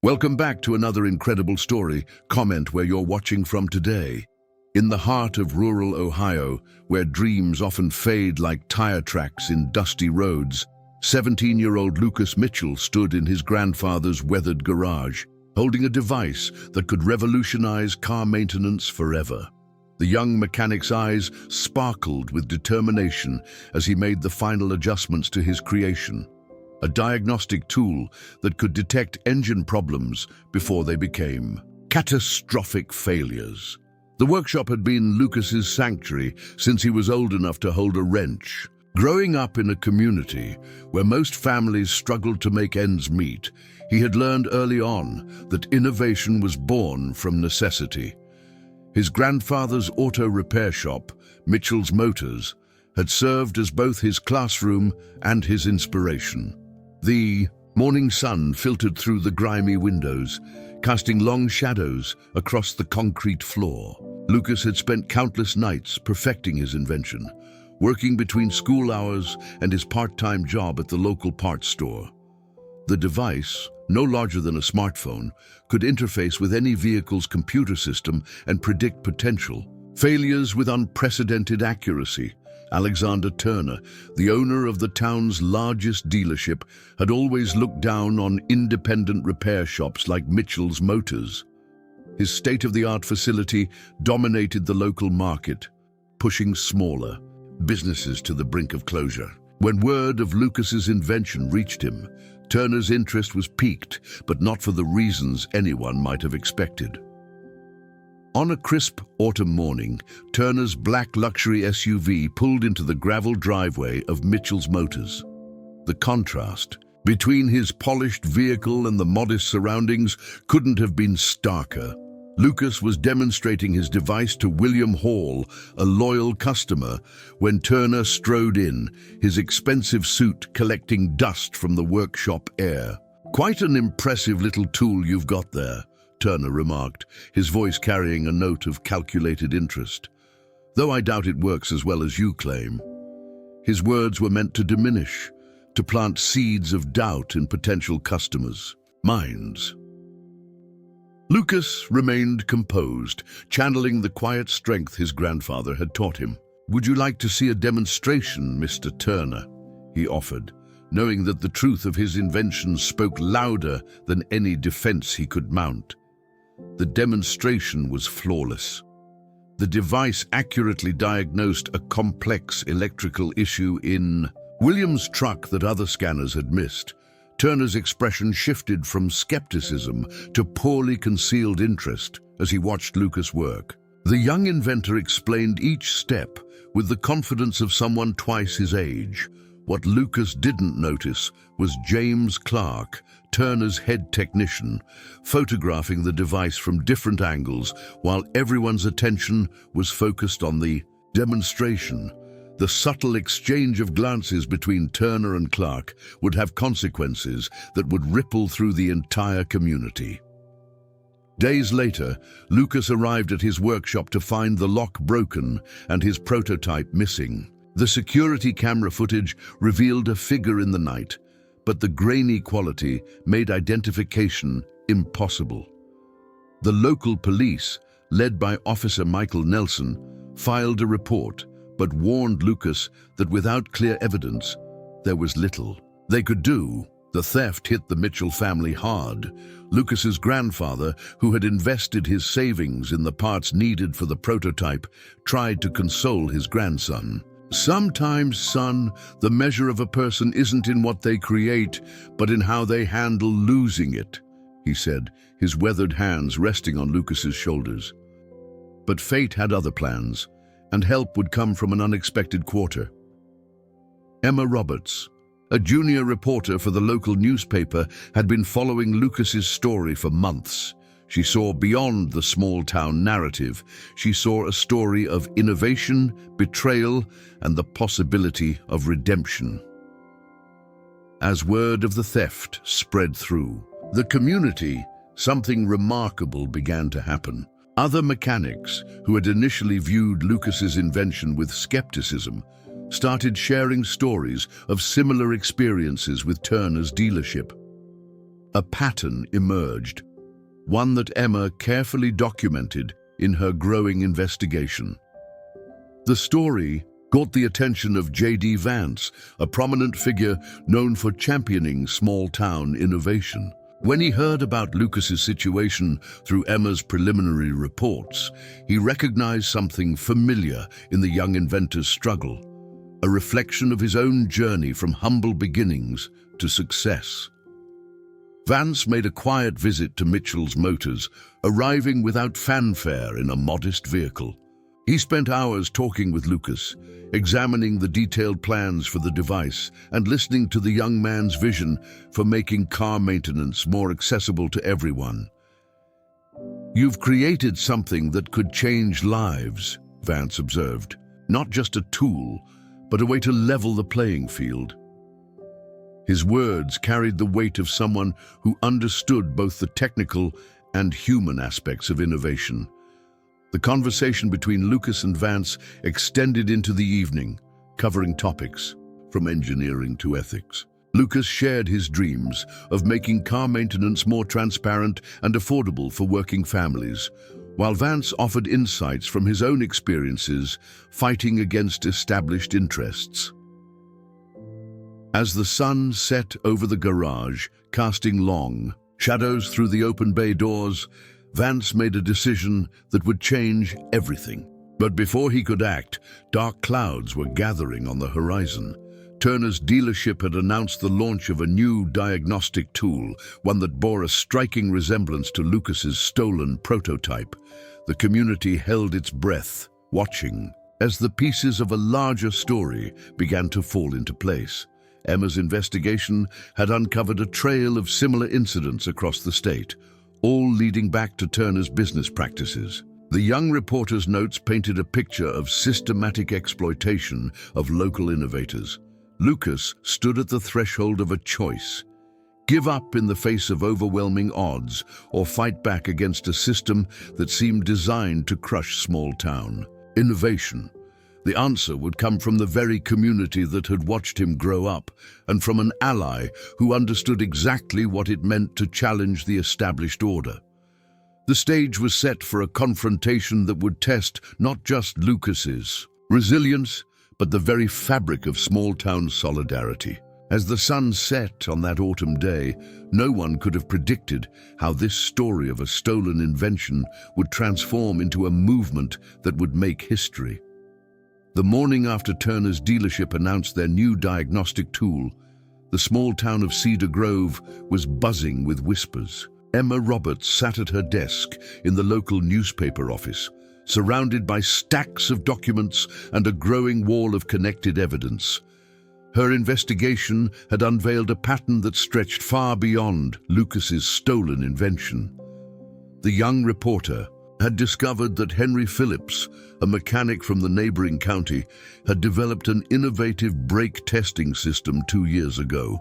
Welcome back to another incredible story. Comment where you're watching from today. In the heart of rural Ohio, where dreams often fade like tire tracks in dusty roads, 17-year-old Lucas Mitchell stood in his grandfather's weathered garage, holding a device that could revolutionize car maintenance forever. The young mechanic's eyes sparkled with determination as he made the final adjustments to his creation. A diagnostic tool that could detect engine problems before they became catastrophic failures. The workshop had been Lucas's sanctuary since he was old enough to hold a wrench. Growing up in a community where most families struggled to make ends meet, he had learned early on that innovation was born from necessity. His grandfather's auto repair shop, Mitchell's Motors, had served as both his classroom and his inspiration. The morning sun filtered through the grimy windows, casting long shadows across the concrete floor. Lucas had spent countless nights perfecting his invention, working between school hours and his part-time job at the local parts store. The device, no larger than a smartphone, could interface with any vehicle's computer system and predict potential failures with unprecedented accuracy. Alexander Turner, the owner of the town's largest dealership, had always looked down on independent repair shops like Mitchell's Motors. His state-of-the-art facility dominated the local market, pushing smaller businesses to the brink of closure. When word of Lucas's invention reached him, Turner's interest was piqued, but not for the reasons anyone might have expected. On a crisp autumn morning, Turner's black luxury SUV pulled into the gravel driveway of Mitchell's Motors. The contrast between his polished vehicle and the modest surroundings couldn't have been starker. Lucas was demonstrating his device to William Hall, a loyal customer, when Turner strode in, his expensive suit collecting dust from the workshop air. "Quite an impressive little tool you've got there," Turner remarked, his voice carrying a note of calculated interest. "Though I doubt it works as well as you claim." His words were meant to diminish, to plant seeds of doubt in potential customers' minds. Lucas remained composed, channeling the quiet strength his grandfather had taught him. "Would you like to see a demonstration, Mr. Turner?" he offered, knowing that the truth of his invention spoke louder than any defense he could mount. The demonstration was flawless. The device accurately diagnosed a complex electrical issue in William's truck that other scanners had missed. Turner's expression shifted from skepticism to poorly concealed interest as he watched Lucas work. The young inventor explained each step with the confidence of someone twice his age. What Lucas didn't notice was James Clark, Turner's head technician, photographing the device from different angles while everyone's attention was focused on the demonstration. The subtle exchange of glances between Turner and Clark would have consequences that would ripple through the entire community. Days later, Lucas arrived at his workshop to find the lock broken and his prototype missing. The security camera footage revealed a figure in the night, but the grainy quality made identification impossible. The local police, led by Officer Michael Nelson, filed a report, but warned Lucas that without clear evidence, there was little they could do. The theft hit the Mitchell family hard. Lucas's grandfather, who had invested his savings in the parts needed for the prototype, tried to console his grandson. "Sometimes, son, the measure of a person isn't in what they create, but in how they handle losing it," he said, his weathered hands resting on Lucas's shoulders. But fate had other plans, and help would come from an unexpected quarter. Emma Roberts, a junior reporter for the local newspaper, had been following Lucas's story for months. She saw beyond the small-town narrative. She saw a story of innovation, betrayal, and the possibility of redemption. As word of the theft spread through the community, something remarkable began to happen. Other mechanics, who had initially viewed Lucas's invention with skepticism, started sharing stories of similar experiences with Turner's dealership. a pattern emerged, one that Emma carefully documented in her growing investigation. The story caught the attention of J.D. Vance, a prominent figure known for championing small-town innovation. When he heard about Lucas's situation through Emma's preliminary reports, he recognized something familiar in the young inventor's struggle, a reflection of his own journey from humble beginnings to success. Vance made a quiet visit to Mitchell's Motors, arriving without fanfare in a modest vehicle. He spent hours talking with Lucas, examining the detailed plans for the device and listening to the young man's vision for making car maintenance more accessible to everyone. "You've created something that could change lives," Vance observed. "Not just a tool, but a way to level the playing field." His words carried the weight of someone who understood both the technical and human aspects of innovation. The conversation between Lucas and Vance extended into the evening, covering topics from engineering to ethics. Lucas shared his dreams of making car maintenance more transparent and affordable for working families, while Vance offered insights from his own experiences fighting against established interests. As the sun set over the garage, casting long shadows through the open bay doors, Vance made a decision that would change everything. But before he could act, dark clouds were gathering on the horizon. Turner's dealership had announced the launch of a new diagnostic tool, one that bore a striking resemblance to Lucas's stolen prototype. The community held its breath, watching as the pieces of a larger story began to fall into place. Emma's investigation had uncovered a trail of similar incidents across the state, all leading back to Turner's business practices. The young reporter's notes painted a picture of systematic exploitation of local innovators. Lucas stood at the threshold of a choice: give up in the face of overwhelming odds, or fight back against a system that seemed designed to crush small-town innovation. The answer would come from the very community that had watched him grow up, and from an ally who understood exactly what it meant to challenge the established order. The stage was set for a confrontation that would test not just Lucas's resilience, but the very fabric of small-town solidarity. As the sun set on that autumn day, no one could have predicted how this story of a stolen invention would transform into a movement that would make history. The morning after Turner's dealership announced their new diagnostic tool, the small town of Cedar Grove was buzzing with whispers. Emma Roberts sat at her desk in the local newspaper office, surrounded by stacks of documents and a growing wall of connected evidence. Her investigation had unveiled a pattern that stretched far beyond Lucas's stolen invention. The young reporter had discovered that Henry Phillips, a mechanic from the neighboring county, had developed an innovative brake testing system 2 years ago,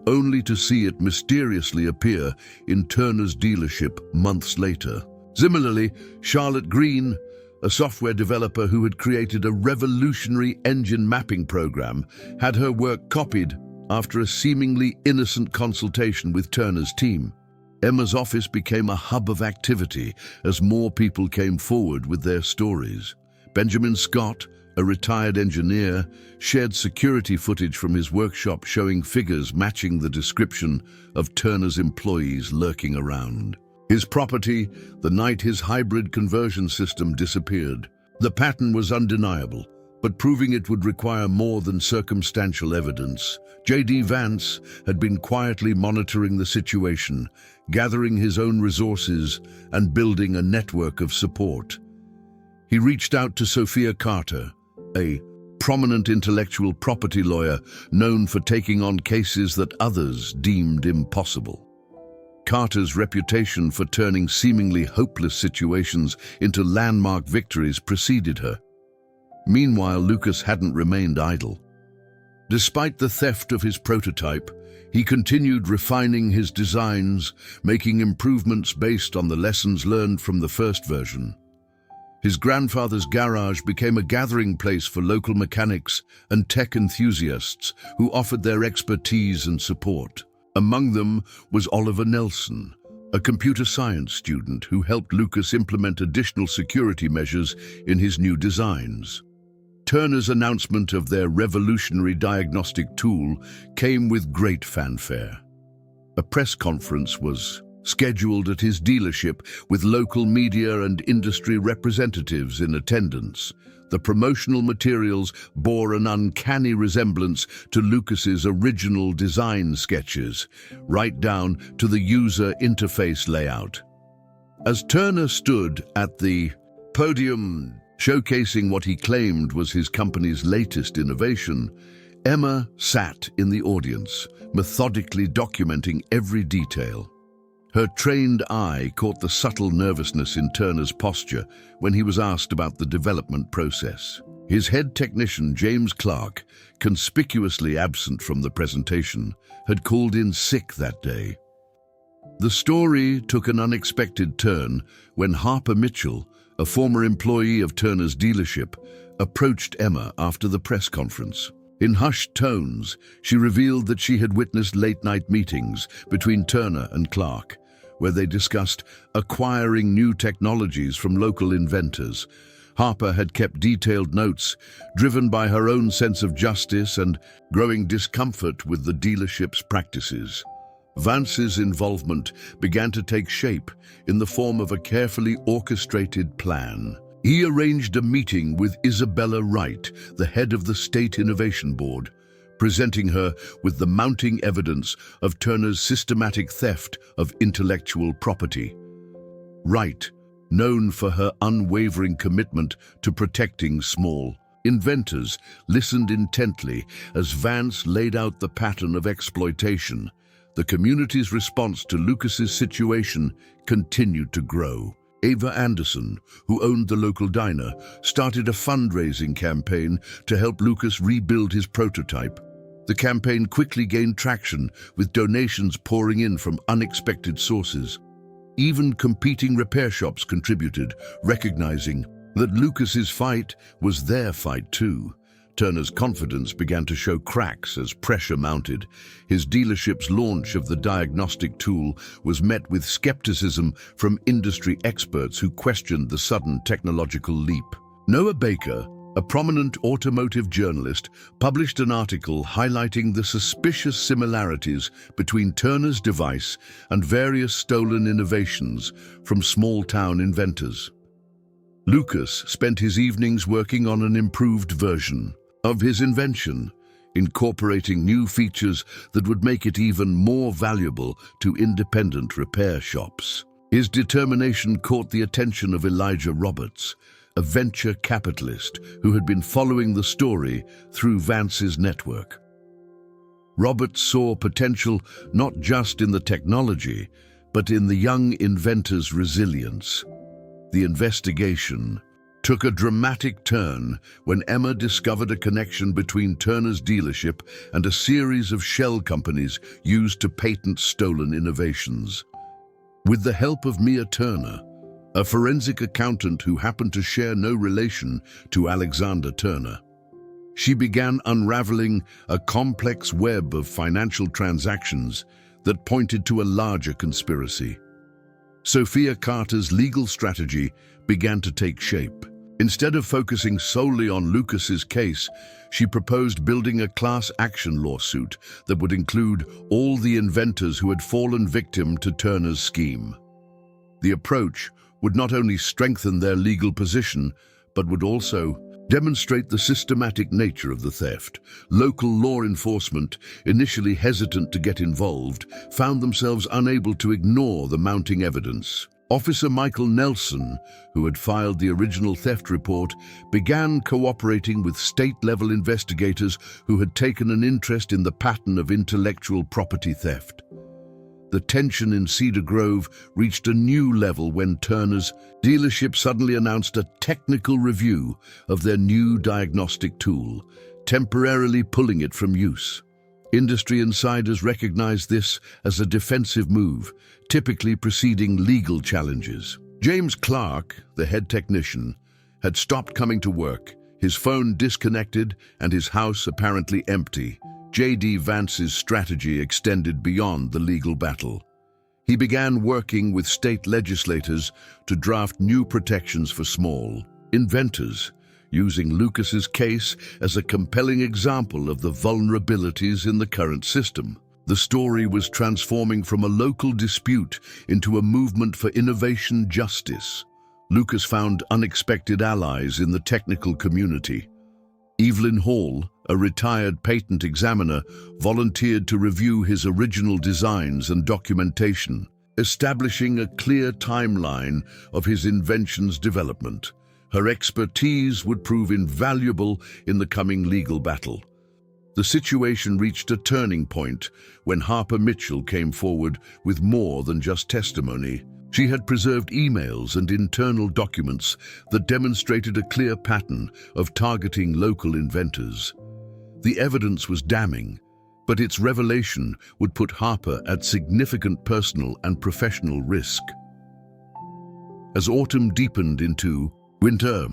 only to see it mysteriously appear in Turner's dealership months later. Similarly, Charlotte Green, a software developer who had created a revolutionary engine mapping program, had her work copied after a seemingly innocent consultation with Turner's team. Emma's office became a hub of activity as more people came forward with their stories. Benjamin Scott, a retired engineer, shared security footage from his workshop showing figures matching the description of Turner's employees lurking around his property the night his hybrid conversion system disappeared. The pattern was undeniable, but proving it would require more than circumstantial evidence. J.D. Vance had been quietly monitoring the situation, gathering his own resources and building a network of support. He reached out to Sophia Carter, a prominent intellectual property lawyer known for taking on cases that others deemed impossible. Carter's reputation for turning seemingly hopeless situations into landmark victories preceded her. Meanwhile, Lucas hadn't remained idle. Despite the theft of his prototype, he continued refining his designs, making improvements based on the lessons learned from the first version. His grandfather's garage became a gathering place for local mechanics and tech enthusiasts who offered their expertise and support. Among them was Oliver Nelson, a computer science student who helped Lucas implement additional security measures in his new designs. Turner's announcement of their revolutionary diagnostic tool came with great fanfare. A press conference was scheduled at his dealership with local media and industry representatives in attendance. The promotional materials bore an uncanny resemblance to Lucas's original design sketches, right down to the user interface layout. As Turner stood at the podium showcasing what he claimed was his company's latest innovation, Emma sat in the audience, methodically documenting every detail. Her trained eye caught the subtle nervousness in Turner's posture when he was asked about the development process. His head technician, James Clark, conspicuously absent from the presentation, had called in sick that day. The story took an unexpected turn when Harper Mitchell, a former employee of Turner's dealership, approached Emma after the press conference. In hushed tones, she revealed that she had witnessed late-night meetings between Turner and Clark, where they discussed acquiring new technologies from local inventors. Harper had kept detailed notes, driven by her own sense of justice and growing discomfort with the dealership's practices. Vance's involvement began to take shape in the form of a carefully orchestrated plan. He arranged a meeting with Isabella Wright, the head of the State Innovation Board, presenting her with the mounting evidence of Turner's systematic theft of intellectual property. Wright, known for her unwavering commitment to protecting small inventors, listened intently as Vance laid out the pattern of exploitation. The community's response to Lucas's situation continued to grow. Ava Anderson, who owned the local diner, started a fundraising campaign to help Lucas rebuild his prototype. The campaign quickly gained traction, with donations pouring in from unexpected sources. Even competing repair shops contributed, recognizing that Lucas's fight was their fight too. Turner's confidence began to show cracks as pressure mounted. His dealership's launch of the diagnostic tool was met with skepticism from industry experts who questioned the sudden technological leap. Noah Baker, a prominent automotive journalist, published an article highlighting the suspicious similarities between Turner's device and various stolen innovations from small-town inventors. Lucas spent his evenings working on an improved version of his invention, incorporating new features that would make it even more valuable to independent repair shops. His determination caught the attention of Elijah Roberts, a venture capitalist who had been following the story through Vance's network. Roberts saw potential not just in the technology, but in the young inventor's resilience. The investigation took a dramatic turn when Emma discovered a connection between Turner's dealership and a series of shell companies used to patent stolen innovations. With the help of Mia Turner, a forensic accountant who happened to share no relation to Alexander Turner, she began unraveling a complex web of financial transactions that pointed to a larger conspiracy. Sophia Carter's legal strategy began to take shape. Instead of focusing solely on Lucas's case, she proposed building a class action lawsuit that would include all the inventors who had fallen victim to Turner's scheme. The approach would not only strengthen their legal position, but would also demonstrate the systematic nature of the theft. Local law enforcement, initially hesitant to get involved, found themselves unable to ignore the mounting evidence. Officer Michael Nelson, who had filed the original theft report, began cooperating with state-level investigators who had taken an interest in the pattern of intellectual property theft. The tension in Cedar Grove reached a new level when Turner's dealership suddenly announced a technical review of their new diagnostic tool, temporarily pulling it from use. Industry insiders recognized this as a defensive move, typically preceding legal challenges. James Clark, the head technician, had stopped coming to work, his phone disconnected and his house apparently empty, J.D. Vance's strategy extended beyond the legal battle. He began working with state legislators to draft new protections for small inventors, using Lucas's case as a compelling example of the vulnerabilities in the current system. The story was transforming from a local dispute into a movement for innovation justice. Lucas found unexpected allies in the technical community. Evelyn Hall, a retired patent examiner, volunteered to review his original designs and documentation, establishing a clear timeline of his invention's development. Her expertise would prove invaluable in the coming legal battle. The situation reached a turning point when Harper Mitchell came forward with more than just testimony. She had preserved emails and internal documents that demonstrated a clear pattern of targeting local inventors. The evidence was damning, but its revelation would put Harper at significant personal and professional risk. As autumn deepened into winter,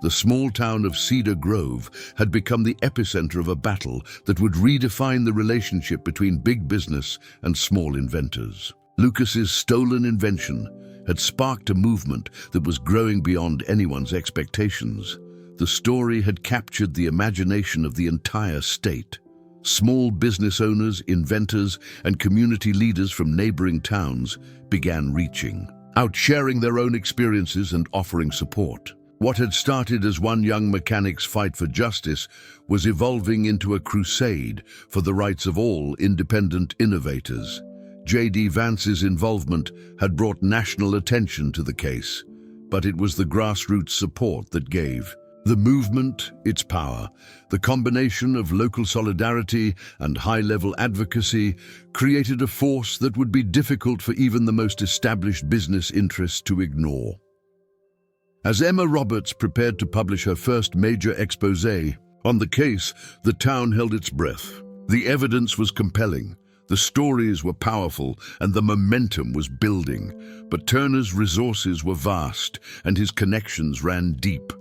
the small town of Cedar Grove had become the epicenter of a battle that would redefine the relationship between big business and small inventors. Lucas's stolen invention had sparked a movement that was growing beyond anyone's expectations. The story had captured the imagination of the entire state. Small business owners, inventors, and community leaders from neighboring towns began reaching out, sharing their own experiences and offering support. What had started as one young mechanic's fight for justice was evolving into a crusade for the rights of all independent innovators. J.D. Vance's involvement had brought national attention to the case, but it was the grassroots support that gave the movement its power. The combination of local solidarity and high-level advocacy created a force that would be difficult for even the most established business interests to ignore. As Emma Roberts prepared to publish her first major exposé on the case, the town held its breath. The evidence was compelling, the stories were powerful, and the momentum was building. But Turner's resources were vast, and his connections ran deep.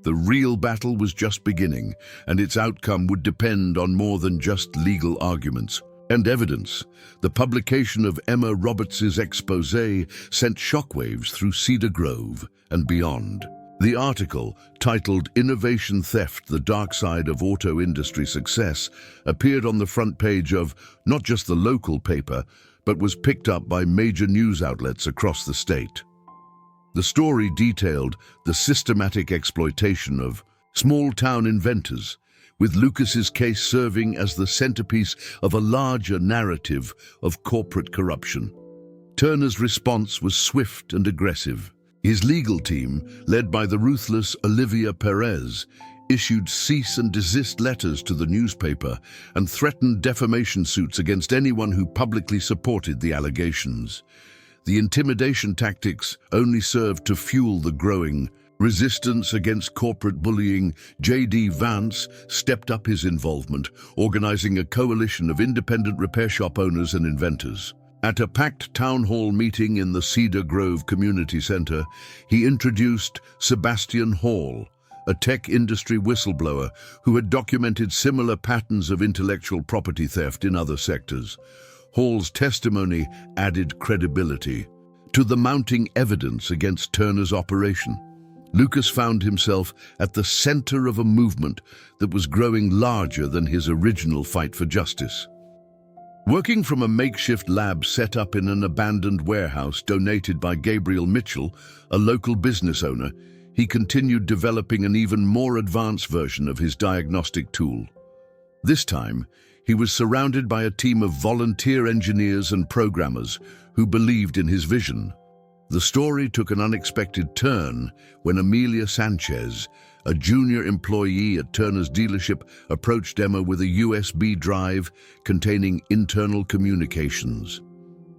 The real battle was just beginning, and its outcome would depend on more than just legal arguments and evidence. The publication of Emma Roberts's exposé sent shockwaves through Cedar Grove and beyond. The article, titled "Innovation Theft: The Dark Side of Auto Industry Success," appeared on the front page of not just the local paper, but was picked up by major news outlets across the state. The story detailed the systematic exploitation of small-town inventors, with Lucas's case serving as the centerpiece of a larger narrative of corporate corruption. Turner's response was swift and aggressive. His legal team, led by the ruthless Olivia Perez, issued cease and desist letters to the newspaper and threatened defamation suits against anyone who publicly supported the allegations. The intimidation tactics only served to fuel the growing resistance against corporate bullying. J.D. Vance stepped up his involvement, organizing a coalition of independent repair shop owners and inventors. At a packed town hall meeting in the Cedar Grove Community Center, he introduced Sebastian Hall, a tech industry whistleblower who had documented similar patterns of intellectual property theft in other sectors. Hall's testimony added credibility to the mounting evidence against Turner's operation. Lucas found himself at the center of a movement that was growing larger than his original fight for justice. Working from a makeshift lab set up in an abandoned warehouse donated by Gabriel Mitchell, a local business owner, he continued developing an even more advanced version of his diagnostic tool. This time, he was surrounded by a team of volunteer engineers and programmers who believed in his vision. The story took an unexpected turn when Amelia Sanchez, a junior employee at Turner's dealership, approached Emma with a USB drive containing internal communications.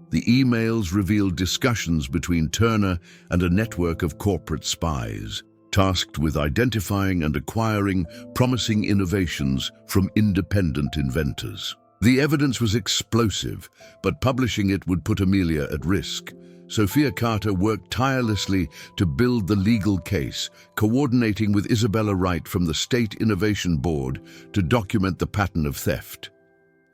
The emails revealed discussions between Turner and a network of corporate spies, tasked with identifying and acquiring promising innovations from independent inventors. The evidence was explosive, but publishing it would put Amelia at risk. Sophia Carter worked tirelessly to build the legal case, coordinating with Isabella Wright from the State Innovation Board to document the pattern of theft.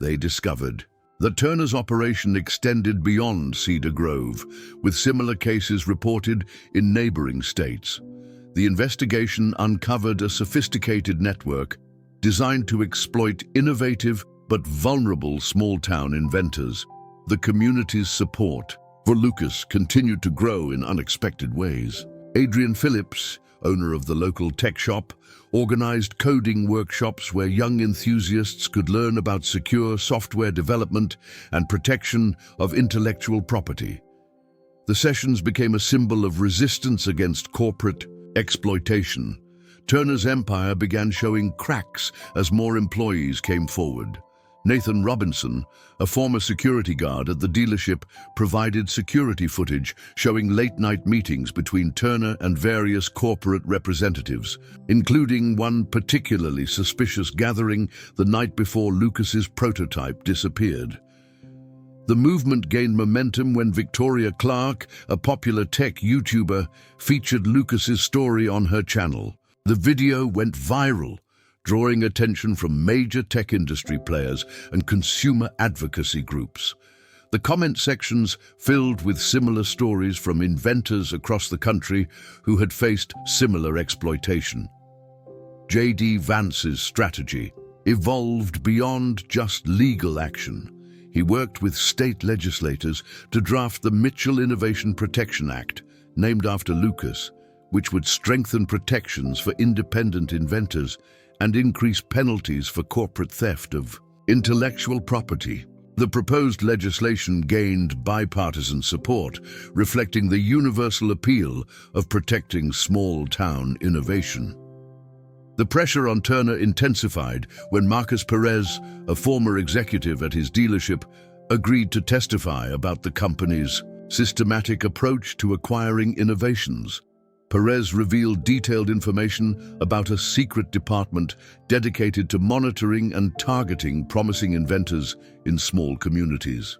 They discovered that Turner's operation extended beyond Cedar Grove, with similar cases reported in neighboring states. The investigation uncovered a sophisticated network designed to exploit innovative but vulnerable small-town inventors. The community's support for Lucas continued to grow in unexpected ways. Adrian Phillips, owner of the local tech shop, organized coding workshops where young enthusiasts could learn about secure software development and protection of intellectual property. The sessions became a symbol of resistance against corporate exploitation. Turner's empire began showing cracks as more employees came forward. Nathan Robinson, a former security guard at the dealership, provided security footage showing late-night meetings between Turner and various corporate representatives, including one particularly suspicious gathering the night before Lucas's prototype disappeared. The movement gained momentum when Victoria Clark, a popular tech YouTuber, featured Lucas's story on her channel. The video went viral, drawing attention from major tech industry players and consumer advocacy groups. The comment sections filled with similar stories from inventors across the country who had faced similar exploitation. J.D. Vance's strategy evolved beyond just legal action. He worked with state legislators to draft the Mitchell Innovation Protection Act, named after Lucas, which would strengthen protections for independent inventors and increase penalties for corporate theft of intellectual property. The proposed legislation gained bipartisan support, reflecting the universal appeal of protecting small-town innovation. The pressure on Turner intensified when Marcus Perez, a former executive at his dealership, agreed to testify about the company's systematic approach to acquiring innovations. Perez revealed detailed information about a secret department dedicated to monitoring and targeting promising inventors in small communities.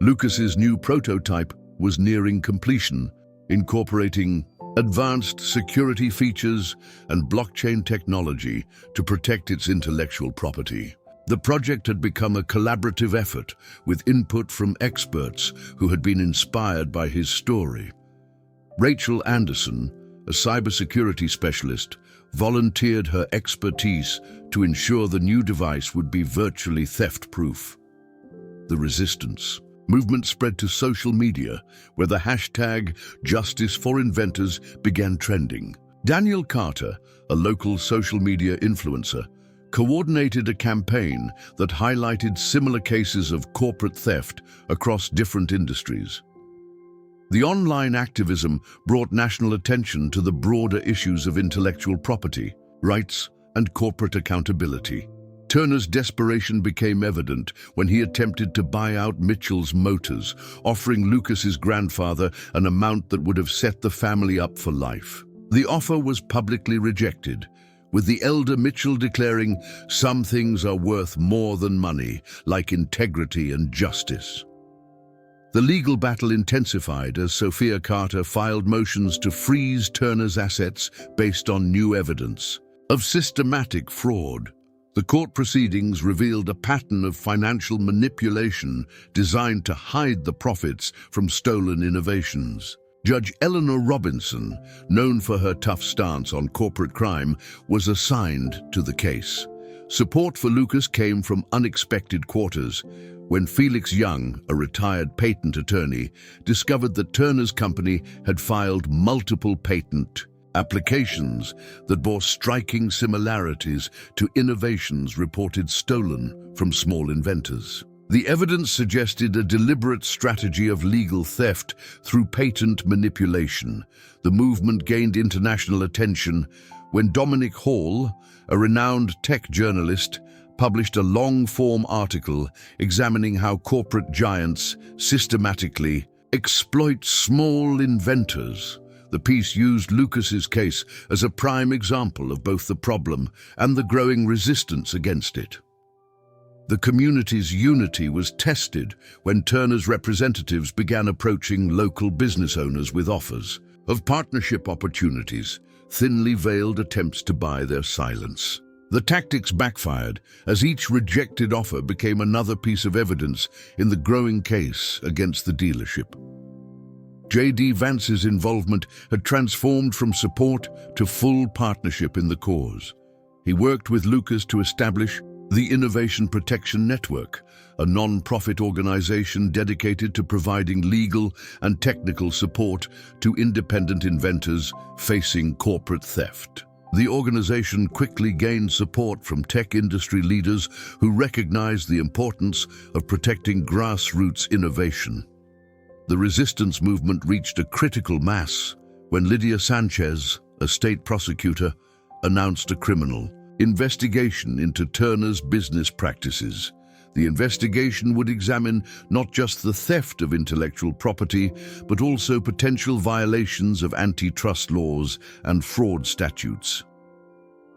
Lucas's new prototype was nearing completion, incorporating advanced security features and blockchain technology to protect its intellectual property. The project had become a collaborative effort with input from experts who had been inspired by his story. Rachel Anderson, a cybersecurity specialist, volunteered her expertise to ensure the new device would be virtually theft-proof. The resistance movement spread to social media, where the hashtag #JusticeForInventors began trending. Daniel Carter, a local social media influencer, coordinated a campaign that highlighted similar cases of corporate theft across different industries. The online activism brought national attention to the broader issues of intellectual property, rights, and corporate accountability. Turner's desperation became evident when he attempted to buy out Mitchell's Motors, offering Lucas's grandfather an amount that would have set the family up for life. The offer was publicly rejected, with the elder Mitchell declaring, "Some things are worth more than money, like integrity and justice." The legal battle intensified as Sophia Carter filed motions to freeze Turner's assets based on new evidence of systematic fraud. The court proceedings revealed a pattern of financial manipulation designed to hide the profits from stolen innovations. Judge Eleanor Robinson, known for her tough stance on corporate crime, was assigned to the case. Support for Lucas came from unexpected quarters, when Felix Young, a retired patent attorney, discovered that Turner's company had filed multiple patent applications that bore striking similarities to innovations reported stolen from small inventors. The evidence suggested a deliberate strategy of legal theft through patent manipulation. The movement gained international attention when Dominic Hall, a renowned tech journalist, published a long-form article examining how corporate giants systematically exploit small inventors. The piece used Lucas's case as a prime example of both the problem and the growing resistance against it. The community's unity was tested when Turner's representatives began approaching local business owners with offers of partnership opportunities. Thinly veiled attempts to buy their silence. The tactics backfired, as each rejected offer became another piece of evidence in the growing case against the dealership. J.D. Vance's involvement had transformed from support to full partnership in the cause. He worked with Lucas to establish the Innovation Protection Network, a non-profit organization dedicated to providing legal and technical support to independent inventors facing corporate theft. The organization quickly gained support from tech industry leaders who recognized the importance of protecting grassroots innovation. The resistance movement reached a critical mass when Lydia Sanchez, a state prosecutor, announced a criminal investigation into Turner's business practices. The investigation would examine not just the theft of intellectual property, but also potential violations of antitrust laws and fraud statutes.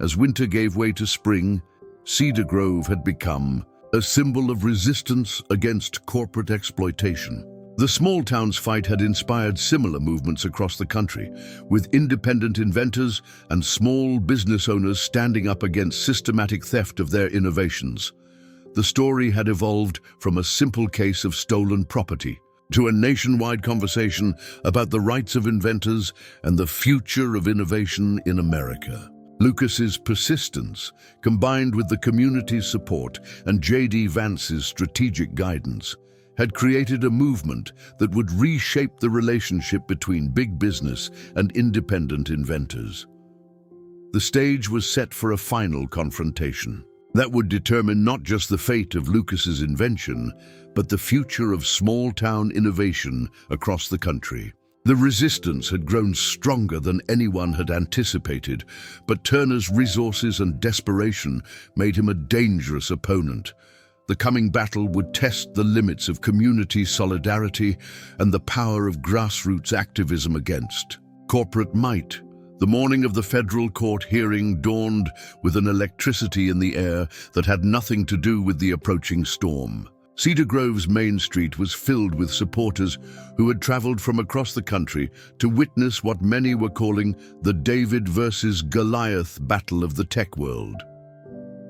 As winter gave way to spring, Cedar Grove had become a symbol of resistance against corporate exploitation. The small towns fight had inspired similar movements across the country, with independent inventors and small business owners standing up against systematic theft of their innovations. The story had evolved from a simple case of stolen property to a nationwide conversation about the rights of inventors and the future of innovation in America. Lucas's persistence, combined with the community's support and J.D. Vance's strategic guidance, had created a movement that would reshape the relationship between big business and independent inventors. The stage was set for a final confrontation that would determine not just the fate of Lucas's invention, but the future of small-town innovation across the country. The resistance had grown stronger than anyone had anticipated, but Turner's resources and desperation made him a dangerous opponent. The coming battle would test the limits of community solidarity and the power of grassroots activism against corporate might. The morning of the federal court hearing dawned with an electricity in the air that had nothing to do with the approaching storm. Cedar Grove's Main Street was filled with supporters who had traveled from across the country to witness what many were calling the David versus Goliath battle of the tech world.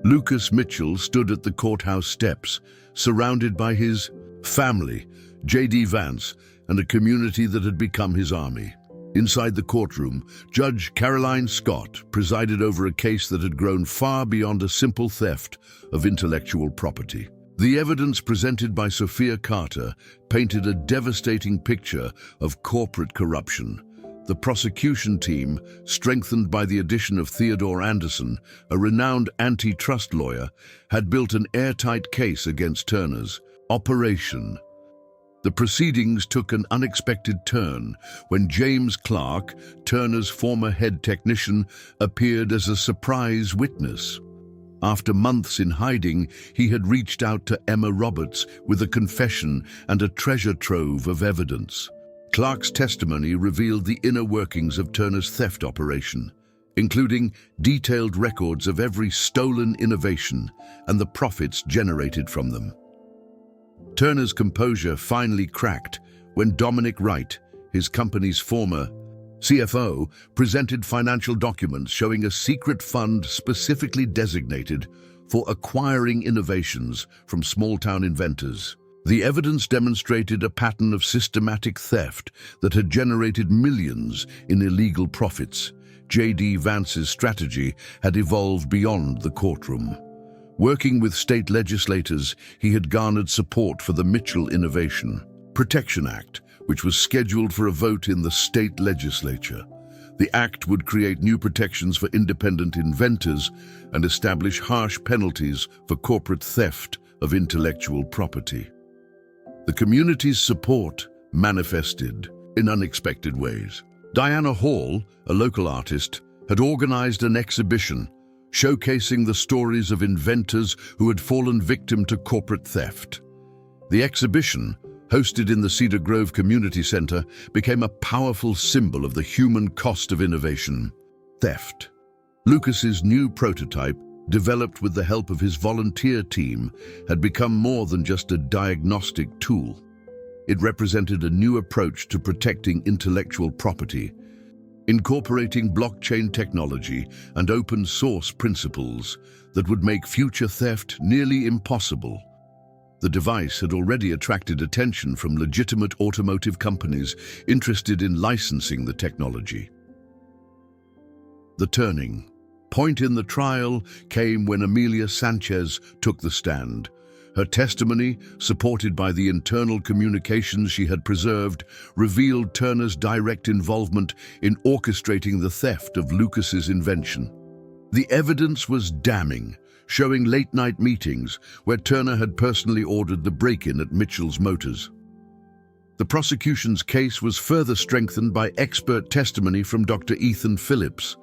Lucas Mitchell stood at the courthouse steps, surrounded by his family, J.D. Vance, and a community that had become his army. Inside the courtroom, Judge Caroline Scott presided over a case that had grown far beyond a simple theft of intellectual property. The evidence presented by Sophia Carter painted a devastating picture of corporate corruption. The prosecution team, strengthened by the addition of Theodore Anderson, a renowned antitrust lawyer, had built an airtight case against Turner's operation. The proceedings took an unexpected turn when James Clark, Turner's former head technician, appeared as a surprise witness. After months in hiding, he had reached out to Emma Roberts with a confession and a treasure trove of evidence. Clark's testimony revealed the inner workings of Turner's theft operation, including detailed records of every stolen innovation and the profits generated from them. Turner's composure finally cracked when Dominic Wright, his company's former CFO, presented financial documents showing a secret fund specifically designated for acquiring innovations from small-town inventors. The evidence demonstrated a pattern of systematic theft that had generated millions in illegal profits. J.D. Vance's strategy had evolved beyond the courtroom. Working with state legislators, he had garnered support for the Mitchell Innovation Protection Act, which was scheduled for a vote in the state legislature. The act would create new protections for independent inventors and establish harsh penalties for corporate theft of intellectual property. The community's support manifested in unexpected ways. Diana Hall, a local artist, had organized an exhibition showcasing the stories of inventors who had fallen victim to corporate theft. The exhibition, hosted in the Cedar Grove Community Center, became a powerful symbol of the human cost of innovation: theft. Lucas's new prototype, developed with the help of his volunteer team, had become more than just a diagnostic tool. It represented a new approach to protecting intellectual property. incorporating blockchain technology and open source principles that would make future theft nearly impossible. The device had already attracted attention from legitimate automotive companies interested in licensing the technology. The turning point in the trial came when Amelia Sanchez took the stand. Her testimony, supported by the internal communications she had preserved, revealed Turner's direct involvement in orchestrating the theft of Lucas's invention. The evidence was damning, showing late-night meetings where Turner had personally ordered the break-in at Mitchell's Motors. The prosecution's case was further strengthened by expert testimony from Dr. Ethan Phillips,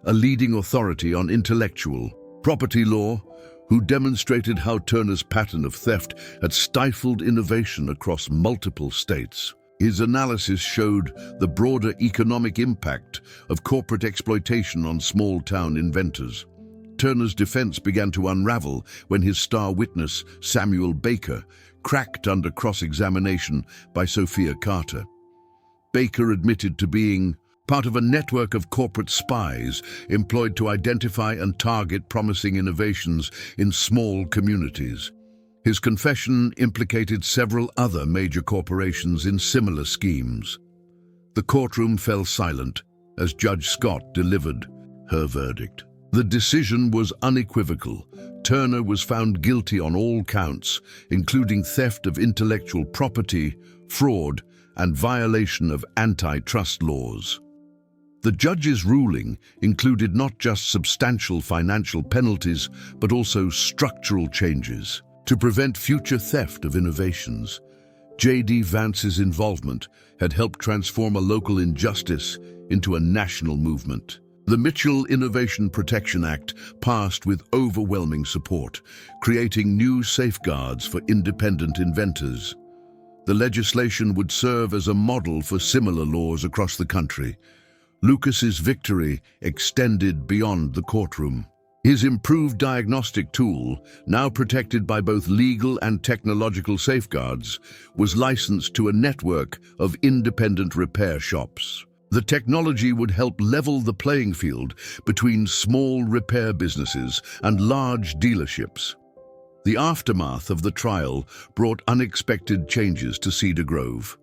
a leading authority on intellectual property law, who demonstrated how Turner's pattern of theft had stifled innovation across multiple states. His analysis showed the broader economic impact of corporate exploitation on small-town inventors. Turner's defense began to unravel when his star witness, Samuel Baker, cracked under cross-examination by Sophia Carter. Baker admitted to being part of a network of corporate spies employed to identify and target promising innovations in small communities. His confession implicated several other major corporations in similar schemes. The courtroom fell silent as Judge Scott delivered her verdict. The decision was unequivocal. Turner was found guilty on all counts, including theft of intellectual property, fraud, and violation of antitrust laws. The judge's ruling included not just substantial financial penalties, but also structural changes to prevent future theft of innovations. J.D. Vance's involvement had helped transform a local injustice into a national movement. The Mitchell Innovation Protection Act passed with overwhelming support, creating new safeguards for independent inventors. The legislation would serve as a model for similar laws across the country. Lucas's victory extended beyond the courtroom. His improved diagnostic tool, now protected by both legal and technological safeguards, was licensed to a network of independent repair shops. The technology would help level the playing field between small repair businesses and large dealerships. The aftermath of the trial brought unexpected changes to Cedar Grove.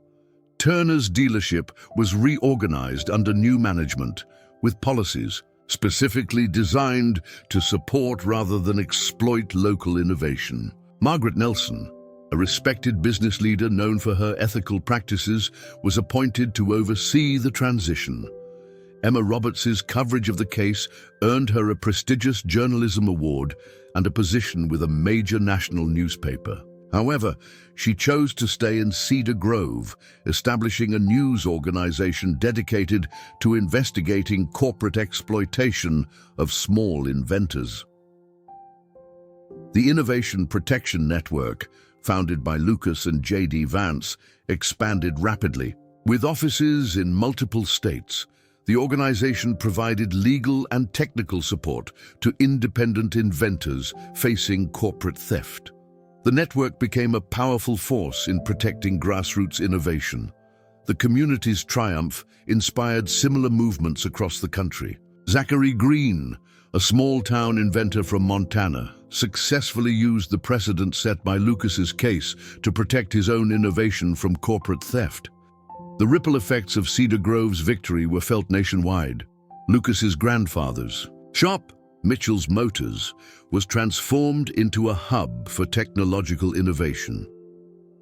Turner's dealership was reorganized under new management, with policies specifically designed to support rather than exploit local innovation. Margaret Nelson, a respected business leader known for her ethical practices, was appointed to oversee the transition. Emma Roberts' coverage of the case earned her a prestigious journalism award and a position with a major national newspaper. However, she chose to stay in Cedar Grove, establishing a news organization dedicated to investigating corporate exploitation of small inventors. The Innovation Protection Network, founded by Lucas and J.D. Vance, expanded rapidly. With offices in multiple states, the organization provided legal and technical support to independent inventors facing corporate theft. The network became a powerful force in protecting grassroots innovation. The community's triumph inspired similar movements across the country. Zachary Green, a small-town inventor from Montana, successfully used the precedent set by Lucas's case to protect his own innovation from corporate theft. The ripple effects of Cedar Grove's victory were felt nationwide. Lucas's grandfather's shop, Mitchell's Motors, was transformed into a hub for technological innovation.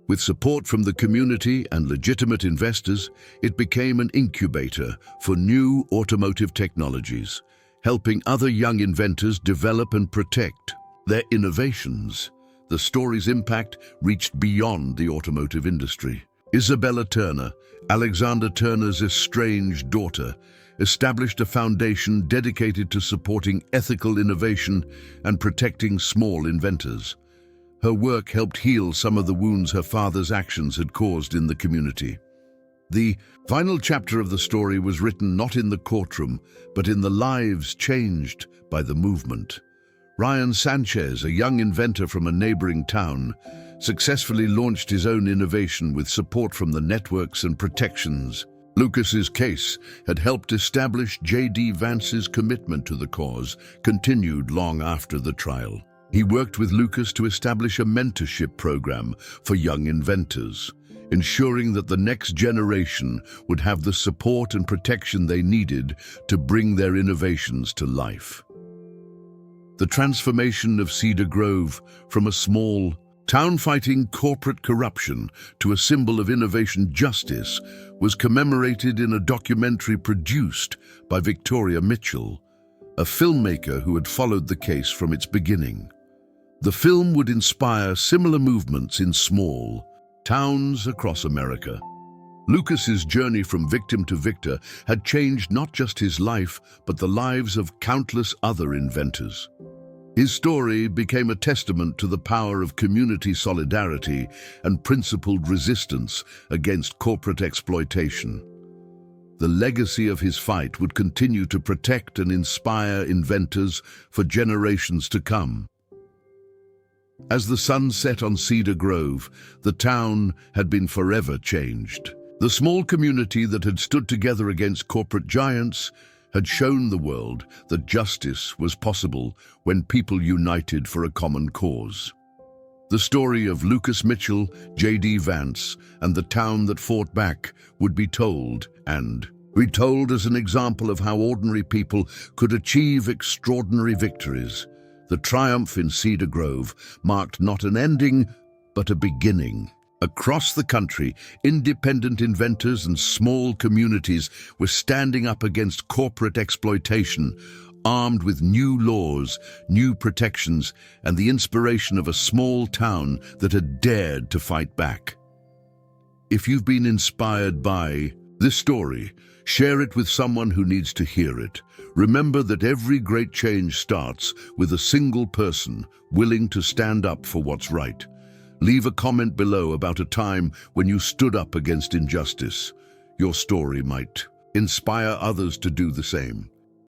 With support from the community and legitimate investors, it became an incubator for new automotive technologies, helping other young inventors develop and protect their innovations. The story's impact reached beyond the automotive industry. Isabella Turner, Alexander Turner's estranged daughter, established a foundation dedicated to supporting ethical innovation and protecting small inventors. Her work helped heal some of the wounds her father's actions had caused in the community. The final chapter of the story was written not in the courtroom, but in the lives changed by the movement. Ryan Sanchez, a young inventor from a neighboring town, successfully launched his own innovation with support from the networks and protections Lucas's case had helped establish J.D. Vance's commitment to the cause, continued long after the trial. He worked with Lucas to establish a mentorship program for young inventors, ensuring that the next generation would have the support and protection they needed to bring their innovations to life. The transformation of Cedar Grove from a small town fighting corporate corruption to a symbol of innovation justice was commemorated in a documentary produced by Victoria Mitchell, a filmmaker who had followed the case from its beginning. The film would inspire similar movements in small towns across America. Lucas's journey from victim to victor had changed not just his life, but the lives of countless other inventors. His story became a testament to the power of community solidarity and principled resistance against corporate exploitation. The legacy of his fight would continue to protect and inspire inventors for generations to come. As the sun set on Cedar Grove, the town had been forever changed. The small community that had stood together against corporate giants had shown the world that justice was possible when people united for a common cause. The story of Lucas Mitchell, J.D. Vance, and the town that fought back would be told, and retold as an example of how ordinary people could achieve extraordinary victories. The triumph in Cedar Grove marked not an ending, but a beginning. Across the country, independent inventors and small communities were standing up against corporate exploitation, armed with new laws, new protections, and the inspiration of a small town that had dared to fight back. If you've been inspired by this story, share it with someone who needs to hear it. Remember that every great change starts with a single person willing to stand up for what's right. Leave a comment below about a time when you stood up against injustice. Your story might inspire others to do the same.